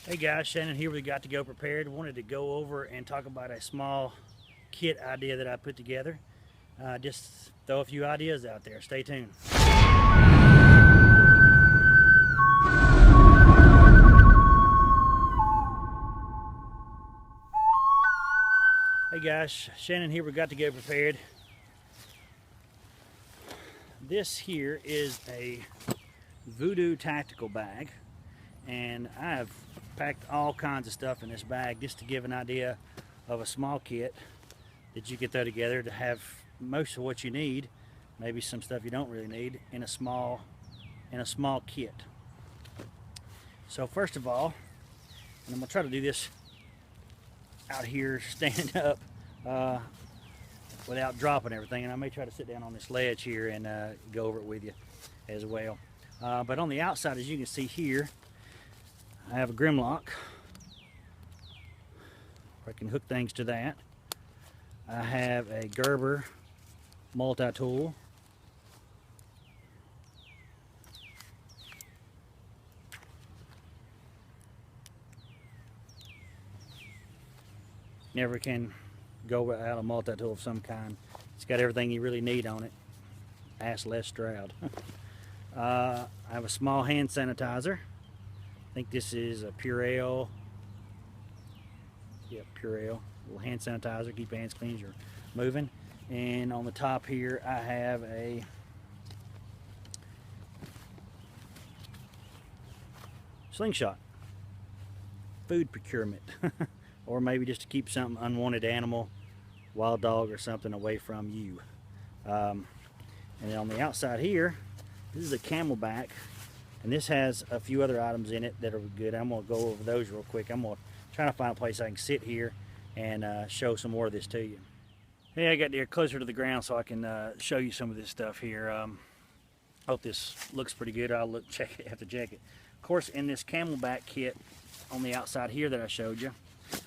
Hey guys, Shannon here with Got to Go Prepared. Wanted to go over and talk about a small kit idea that I put together. Just throw a few ideas out there. Stay tuned. Hey guys, Shannon here with Got to Go Prepared. This here is a Voodoo Tactical bag, and I have packed all kinds of stuff in this bag just to give an idea of a small kit that you can throw together to have most of what you need, maybe some stuff you don't really need, in a small kit. So first of all, and I'm gonna try to do this out here standing up without dropping everything, and I may try to sit down on this ledge here and go over it with you as well. But on the outside, as you can see here, I have a Grimlock. I can hook things to that. I have a Gerber multi-tool. Never can go without a multi-tool of some kind. It's got everything you really need on it. Ask Les Stroud. I have a small hand sanitizer. I think this is a Purell. Yep, Purell. Little hand sanitizer, keep your hands clean as you're moving. And on the top here, I have a slingshot. Food procurement. Or maybe just to keep something unwanted animal, wild dog or something away from you. And then on the outside here, this is a Camelback. And this has a few other items in it that are good. I'm going to go over those real quick. I'm going to try to find a place I can sit here and show some more of this to you. Hey, I got here closer to the ground so I can show you some of this stuff here. Hope this looks pretty good. I'll have to check it. Of course, in this Camelback kit on the outside here that I showed you,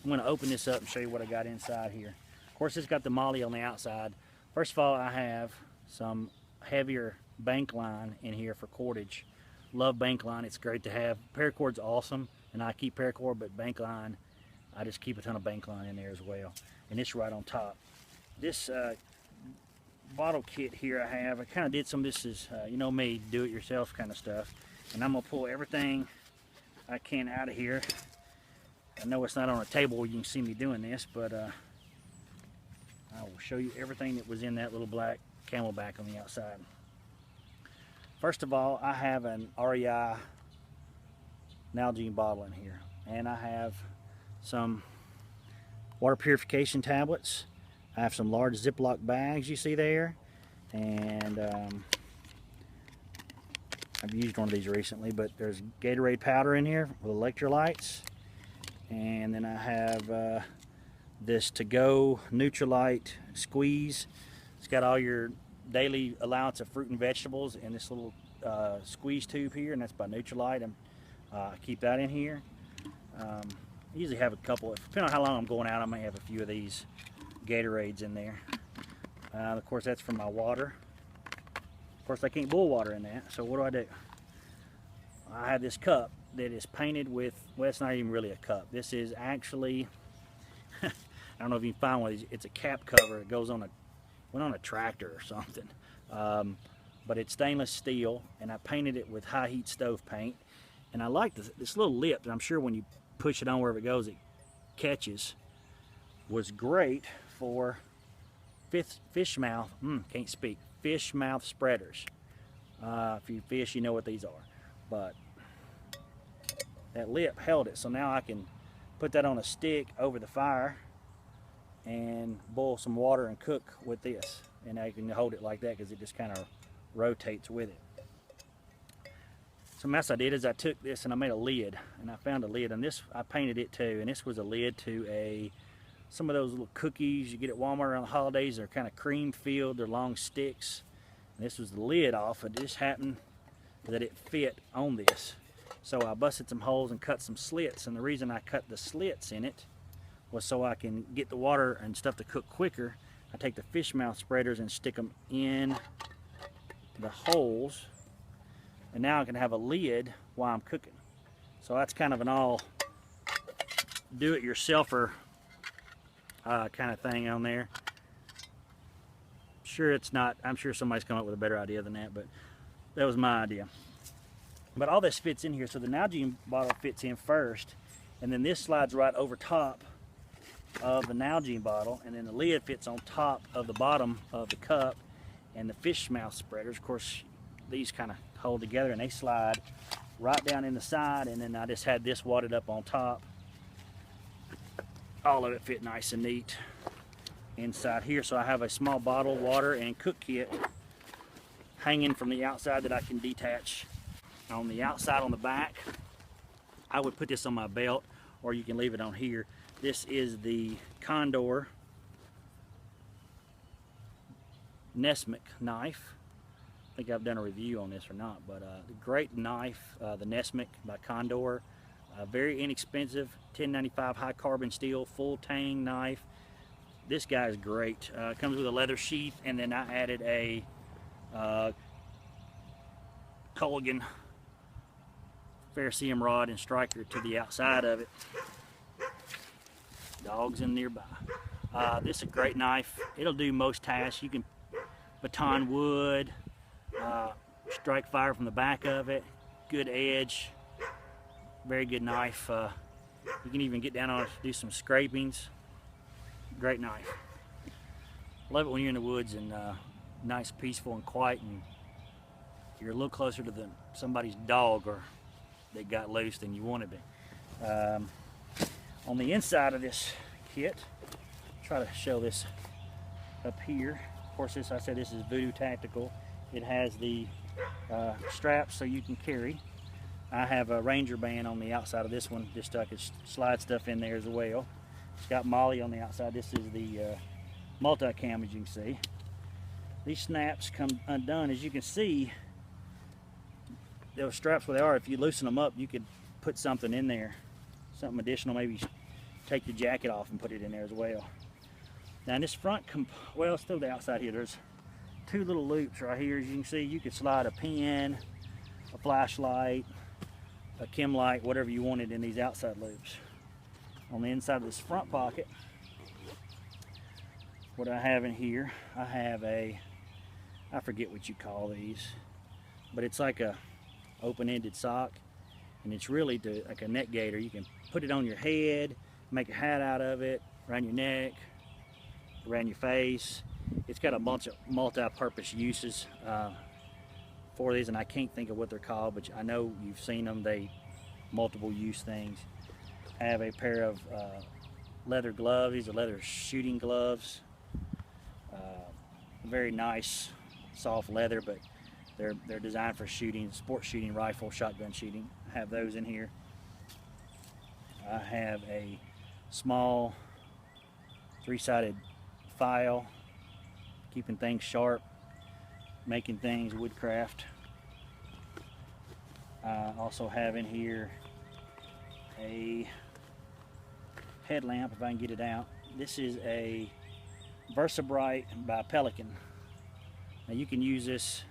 I'm going to open this up and show you what I got inside here. Of course, it's got the molly on the outside. First of all, I have some heavier bank line in here for cordage. Love bank line. It's great to have. Paracord's awesome, and I keep paracord, but bank line, I just keep a ton of bank line in there as well. And it's right on top. This bottle kit here I kind of did some of this is, you know me, do-it-yourself kind of stuff. And I'm going to pull everything I can out of here. I know it's not on a table where you can see me doing this, but I will show you everything that was in that little black Camelback on the outside. First of all, I have an REI Nalgene bottle in here, and I have some water purification tablets. I have some large Ziploc bags you see there, and I've used one of these recently, but there's Gatorade powder in here with electrolytes, and then I have this to-go Nutrilite squeeze. It's got all your daily allowance of fruit and vegetables in this little squeeze tube here, and that's by Nutrilite. I keep that in here. I usually have a couple, depending on how long I'm going out, I may have a few of these Gatorades in there. Of course, that's for my water. Of course, I can't boil water in that, so what do? I have this cup that is painted with, well, it's not even really a cup. This is actually, I don't know if you can find one of these, it's a cap cover. It goes on went on a tractor or something. But it's stainless steel, and I painted it with high heat stove paint. And I like this little lip that I'm sure when you push it on wherever it goes, it catches. Was great for fish mouth, can't speak, fish mouth spreaders. If you fish, you know what these are. But that lip held it, so now I can put that on a stick over the fire and boil some water and cook with this. And I can hold it like that because it just kind of rotates with it. So what else I did is I took this and I made a lid, and I found a lid, and this I painted it too, and this was a lid to some of those little cookies you get at Walmart around the holidays. They're kind of cream filled, they're long sticks. And this was the lid off. It just happened that it fit on this. So I busted some holes and cut some slits, and the reason I cut the slits in it was so I can get the water and stuff to cook quicker. I take the fish mouth spreaders and stick them in the holes, and now I can have a lid while I'm cooking. So that's kind of an all do-it-yourselfer kind of thing on there. Sure, it's not. I'm sure somebody's come up with a better idea than that, but that was my idea. But all this fits in here, so the Nalgene bottle fits in first, and then this slides right over top of the Nalgene bottle, and then the lid fits on top of the bottom of the cup, and the fish mouth spreaders, of course, these kind of hold together and they slide right down in the side, and then I just had this wadded up on top. All of it fit nice and neat inside here. So I have a small bottle, water, and cook kit hanging from the outside that I can detach. On the outside on the back, I would put this on my belt, or you can leave it on here. This is the Condor Nesmic knife. I think I've done a review on this or not, but the great knife, the Nesmic by Condor. Very inexpensive, $10.95, high carbon steel, full tang knife. This guy is great. Comes with a leather sheath, and then I added a Culligan Ferricium rod and striker to the outside of it. Dogs in nearby. This is a great knife. It'll do most tasks. You can baton wood, strike fire from the back of it. Good edge. Very good knife. You can even get down on it to do some scrapings. Great knife. Love it when you're in the woods and nice, peaceful, and quiet, and you're a little closer to somebody's dog or they got loose than you want to be. On the inside of this kit, try to show this up here. Of course, I said this is Voodoo Tactical. It has the straps so you can carry. I have a Ranger band on the outside of this one, just so I could slide stuff in there as well. It's got Molly on the outside. This is the multi-cam, as you can see. These snaps come undone. As you can see, those straps where they are, if you loosen them up, you could put something in there, something additional. Maybe take the jacket off and put it in there as well. Now in this front, well, still the outside here, there's two little loops right here. As you can see, you could slide a pen, a flashlight, a chem light, whatever you wanted in these outside loops. On the inside of this front pocket, what I have in here, I have I forget what you call these, but it's like a open-ended sock, and it's really like a neck gaiter. You can put it on your head, make a hat out of it, around your neck, around your face. It's got a bunch of multi-purpose uses for these, and I can't think of what they're called, but I know you've seen them. They multiple use things. I have a pair of leather gloves. These are leather shooting gloves. Very nice, soft leather, but they're designed for shooting, sport shooting, rifle, shotgun shooting. I have those in here. I have a small three-sided file, keeping things sharp, making things woodcraft. I also have in here a headlamp, if I can get it out. This is a VersaBrite by Pelican. Now you can use this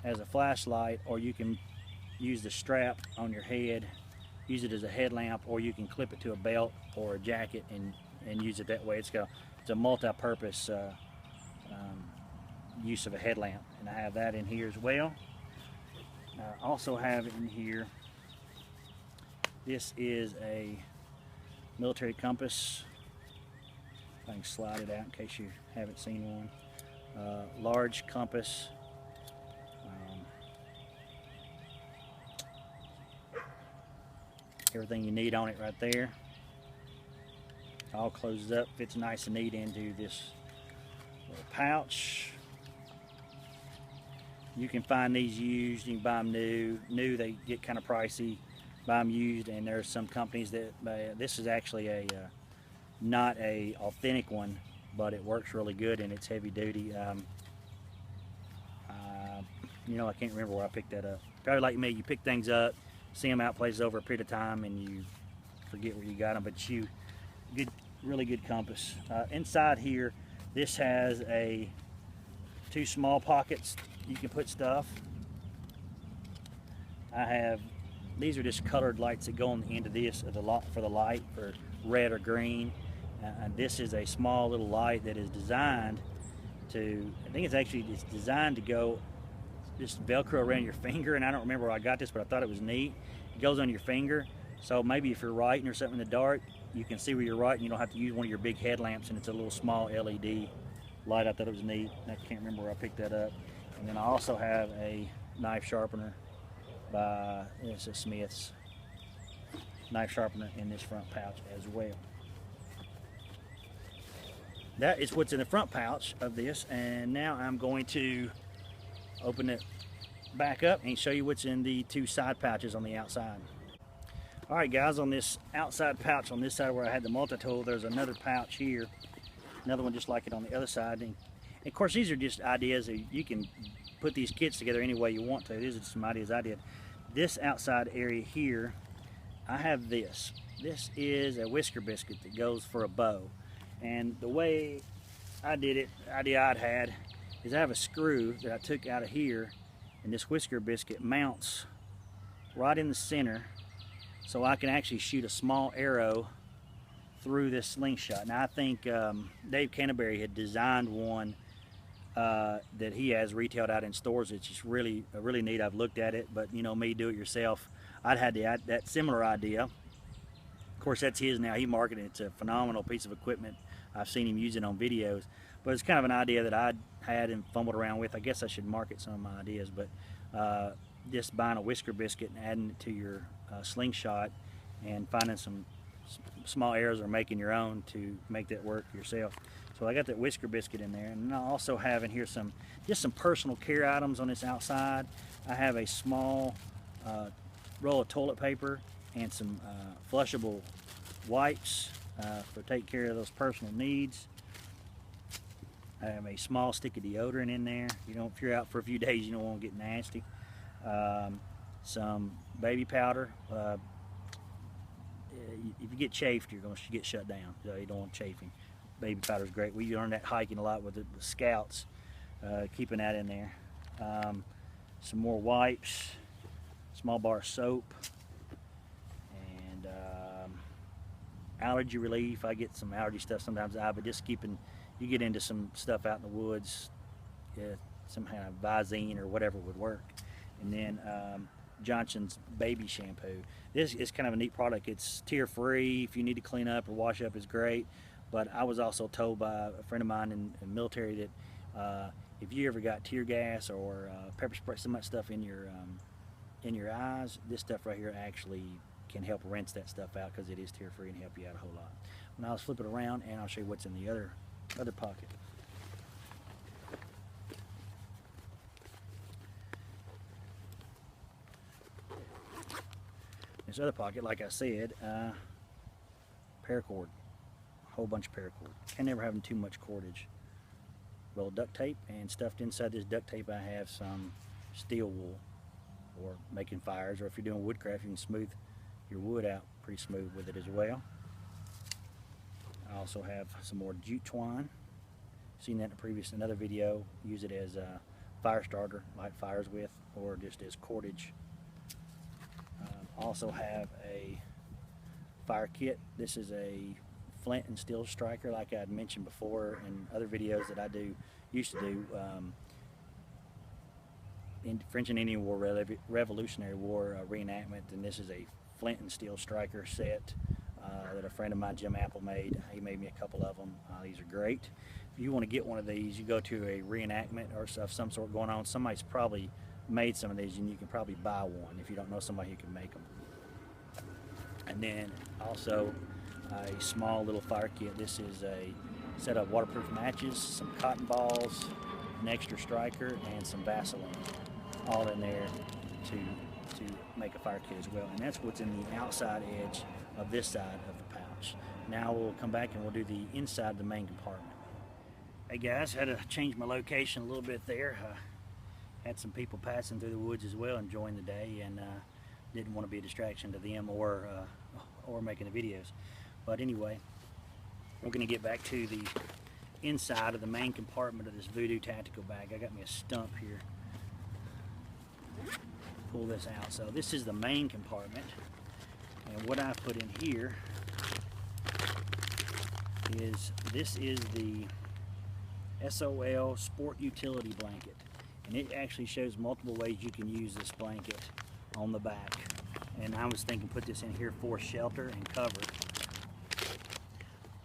as a flashlight, or you can use the strap on your head, use it as a headlamp, or you can clip it to a belt or a jacket and use it that way. It's a multi-purpose use of a headlamp, and I have that in here as well. I also have in here, this is a military compass. I can slide it out in case you haven't seen one. Large compass. Everything you need on it right there. All closes up, fits nice and neat into this little pouch. You can find these used, you can buy them new. New, they get kind of pricey. Buy them used, and there's some companies that, this is actually a not a authentic one, but it works really good and it's heavy duty. You know, I can't remember where I picked that up. Probably like me, you pick things up, see them out places over a period of time, and you forget where you got them. But really good compass. Inside here, this has two small pockets you can put stuff. I have these are just colored lights that go on the end of this for the light for red or green. This is a small little light that is designed to, I think it's designed to go just Velcro around your finger, and I don't remember where I got this, but I thought it was neat. It goes on your finger, so maybe if you're writing or something in the dark, you can see where you're writing. You don't have to use one of your big headlamps, and it's a little small LED light. I thought it was neat. I can't remember where I picked that up. And then I also have a knife sharpener by, it's a Smith's knife sharpener in this front pouch as well. That is what's in the front pouch of this, and now I'm going to open it back up and show you what's in the two side pouches on the outside. Alright guys, on this outside pouch on this side where I had the multi-tool, there's another pouch here, another one just like it on the other side. And of course these are just ideas that you can put these kits together any way you want to. These are just some ideas I did. This outside area here, I have this. This is a whisker biscuit that goes for a bow. And the way I did it, the idea I'd had, is I have a screw that I took out of here, and this whisker biscuit mounts right in the center, so I can actually shoot a small arrow through this slingshot. Now I think Dave Canterbury had designed one that he has retailed out in stores. It's just really neat. I've looked at it, but you know me, do it yourself. I'd had that similar idea. Of course that's his now. He marketed it. It's a phenomenal piece of equipment. I've seen him use it on videos, but it's kind of an idea that I had and fumbled around with. I guess I should market some of my ideas, but just buying a whisker biscuit and adding it to your slingshot and finding some small arrows or making your own to make that work yourself. So I got that whisker biscuit in there, and I also have in here just some personal care items on this outside. I have a small roll of toilet paper and some flushable wipes for taking care of those personal needs. I have a small stick of deodorant in there. You know, if you're out for a few days, you don't want to get nasty. Some baby powder. If you get chafed, you're going to get shut down. So you don't want chafing. Baby powder is great. We learned that hiking a lot with the scouts, keeping that in there. Some more wipes, small bar of soap, and allergy relief. I get some allergy stuff sometimes, but just keeping, you get into some stuff out in the woods, some kind of Visine or whatever would work. And then Johnson's baby shampoo. This is kind of a neat product. It's tear free. If you need to clean up or wash up, it's great. But I was also told by a friend of mine in the military that if you ever got tear gas or pepper spray, some of that stuff in your eyes, this stuff right here actually can help rinse that stuff out because it is tear free and help you out a whole lot. Now let's flip it around and I'll show you what's in the other pocket. This other pocket, like I said, paracord, a whole bunch of paracord. Can never have too much cordage. Roll of duct tape, and stuffed inside this duct tape I have some steel wool, or making fires, or if you're doing woodcraft you can smooth your wood out pretty smooth with it as well. I also have some more jute twine. Seen that in another video. Use it as a fire starter, light fires with, or just as cordage. Also have a fire kit. This is a flint and steel striker, like I had mentioned before in other videos that I used to do. In French and Indian War, Revolutionary War reenactment, and this is a flint and steel striker set that a friend of mine, Jim Apple, made. He made me a couple of them. These are great. If you want to get one of these, you go to a reenactment or of some sort going on. Somebody's probably made some of these, and you can probably buy one if you don't know somebody who can make them. And then also a small little fire kit. This is a set of waterproof matches, some cotton balls, an extra striker, and some Vaseline, all in there to make a fire kit as well. And that's what's in the outside edge of this side of the pouch. Now we'll come back and we'll do the inside of the main compartment. Hey guys, had to change my location a little bit there. Had some people passing through the woods as well, enjoying the day, and didn't want to be a distraction to them or making the videos. But anyway, we're going to get back to the inside of the main compartment of this Voodoo Tactical bag. I got me a stump here. pull this out. So this is the main compartment, and what I put in here is the SOL Sport Utility Blanket, and it actually shows multiple ways you can use this blanket on the back. And I was thinking put this in here for shelter and cover.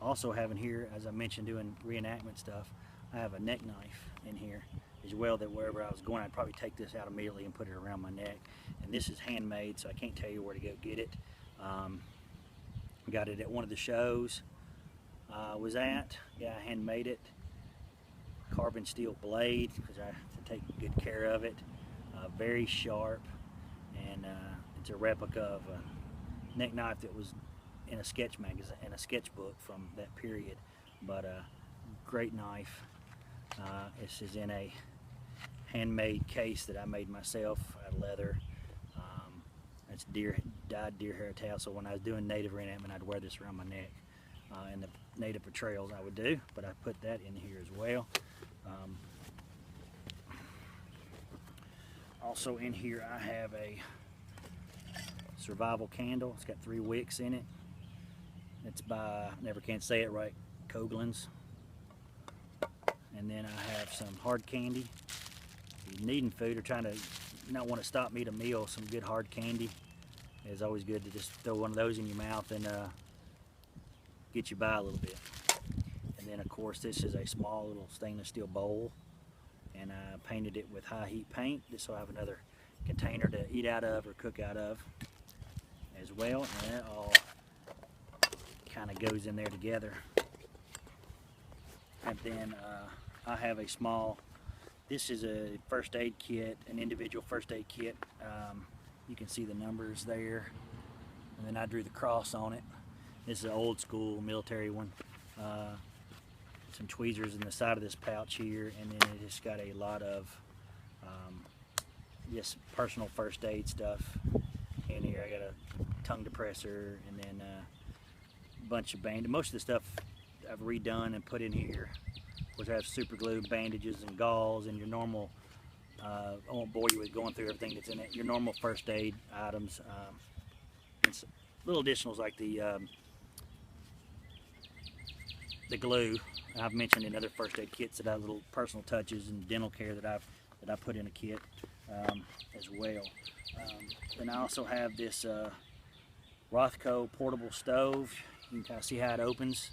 Also having here, as I mentioned, doing reenactment stuff, I have a neck knife in here as well, that wherever I was going I'd probably take this out immediately and put it around my neck. And this is handmade, so I can't tell you where to go get it. Got it at one of the shows I was at. Yeah, I handmade it. Carbon steel blade, because I have to take good care of it. Very sharp, and it's a replica of a neck knife that was in a sketch magazine, in a sketchbook from that period. But great knife. This is in a handmade case that I made myself out of leather. It's dyed deer hair tail, so when I was doing native reenactment I'd wear this around my neck. And the native portrayals I would do, but I put that in here as well. Also in here I have a survival candle. It's got 3 wicks in it. It's by, never can say it right, Coghlan's. And then I have some hard candy. If you're needing food or trying to not want to stop and eat a meal, some good hard candy is always good to just throw one of those in your mouth and get you by a little bit. And then of course this is a small little stainless steel bowl, and I painted it with high heat paint just so I have another container to eat out of or cook out of as well. And that all kind of goes in there together. And then I have a small, this is a first aid kit, an individual first aid kit. You can see the numbers there, and then I drew the cross on it. This is an old school military one. Some tweezers in the side of this pouch here, and then it just got a lot of just personal first aid stuff in here. I got a tongue depressor, and then a bunch of bandages. Most of the stuff I've redone and put in here. Of course, I have super glue, bandages, and gauze, and your normal, I won't bore you with going through everything that's in it, your normal first aid items. And some little additionals like the glue I've mentioned in other first aid kits, that have little personal touches and dental care that I put in a kit as well. Then I also have this Rothko portable stove. You can kind of see how it opens.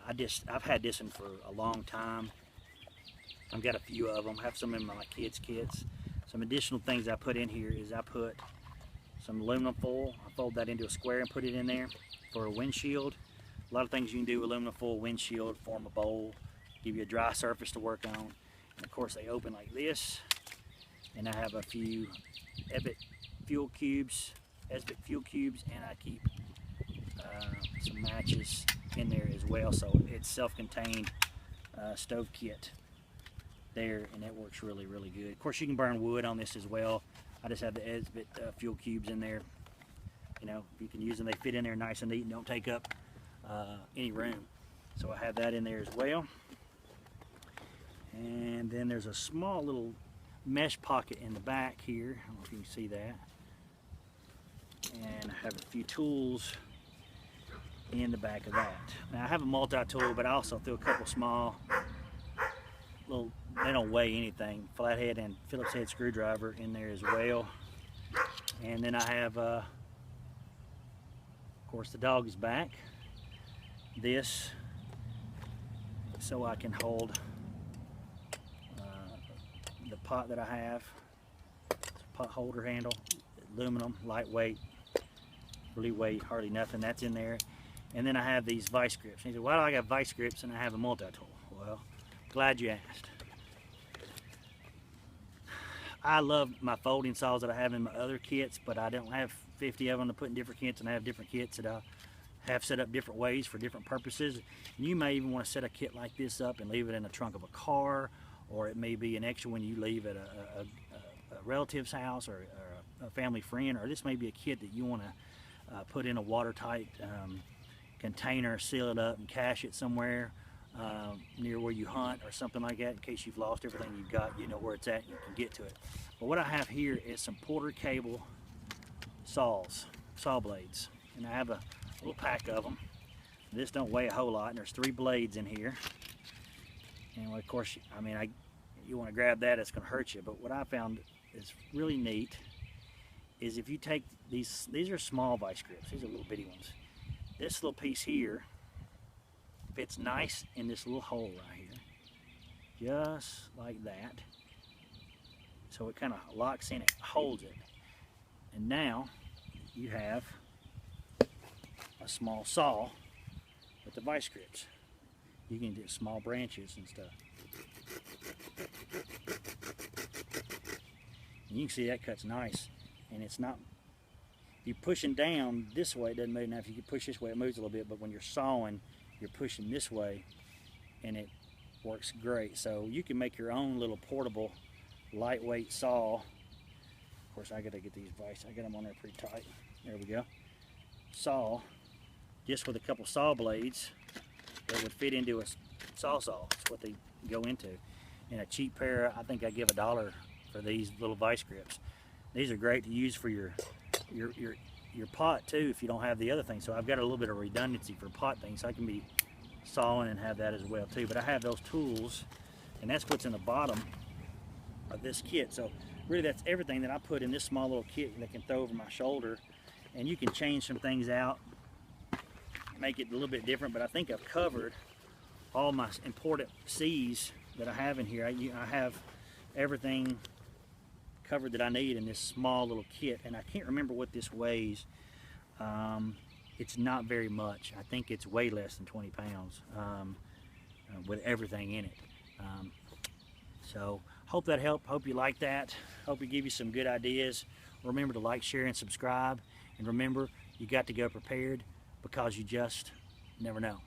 I've had this one for a long time. I've got a few of them. I have some in my kids' kits. Some additional things I put in here is I put some aluminum foil. I fold that into a square and put it in there for a windshield. A lot of things you can do with aluminum foil windshield, form a bowl, give you a dry surface to work on. And of course they open like this. And I have a few EBIT fuel cubes, and I keep some matches in there as well. So it's self-contained stove kit there, and that works really, really good. Of course you can burn wood on this as well. I just have the EBIT fuel cubes in there. You know, you can use them, they fit in there nice and neat and don't take up any room. So I have that in there as well. And then there's a small little mesh pocket in the back here. I don't know if you can see that. And I have a few tools in the back of that. Now I have a multi-tool, but I also threw a couple small little, they don't weigh anything, flathead and Phillips head screwdriver in there as well. And then I have of course the dog is back. This so I can hold the pot that I have. It's a pot holder handle, aluminum, lightweight, really weight, hardly nothing. That's in there. And then I have these vice grips. And you say, why do I got vice grips and I have a multi-tool? Well, glad you asked. I love my folding saws that I have in my other kits, but I don't have 50 of them to put in different kits, and I have different kits that I have set up different ways for different purposes. And you may even want to set a kit like this up and leave it in the trunk of a car, or it may be an extra when you leave at a relative's house or a family friend, or this may be a kit that you want to put in a watertight container, seal it up and cache it somewhere. near where you hunt or something like that. In case you've lost everything you've got, you know where it's at and you can get to it. But what I have here is some Porter cable saw blades, and I have a little pack of them. This don't weigh a whole lot, and there's 3 blades in here. And of course, I mean, you want to grab that, it's going to hurt you. But what I found is really neat is if you take these are small vice grips, these are little bitty ones. This little piece here fits nice in this little hole right here, just like that. So it kind of locks in, it holds it. And now you have a small saw with the vice grips. You can do small branches and stuff. And you can see that cuts nice, and it's not, if you're pushing down this way, it doesn't move. Now if you push this way, it moves a little bit, but when you're sawing, you're pushing this way, and it works great. So you can make your own little portable, lightweight saw. Of course, I gotta get these vice, I got them on there pretty tight. There we go. Saw, just with a couple saw blades that would fit into a saw. That's what they go into. And a cheap pair, I think I give $1 for these little vice grips. These are great to use for your pot too, if you don't have the other thing. So I've got a little bit of redundancy for pot things, so I can be sawing and have that as well too. But I have those tools, and that's what's in the bottom of this kit. So really, that's everything that I put in this small little kit that I can throw over my shoulder. And you can change some things out, make it a little bit different, but I think I've covered all my important C's that I have in here. I have everything covered that I need in this small little kit, and I can't remember what this weighs. It's not very much. I think it's way less than 20 pounds with everything in it. So hope that helped. Hope you like that. Hope it give you some good ideas. Remember to like, share, and subscribe. And remember, you got to go prepared, because you just never know.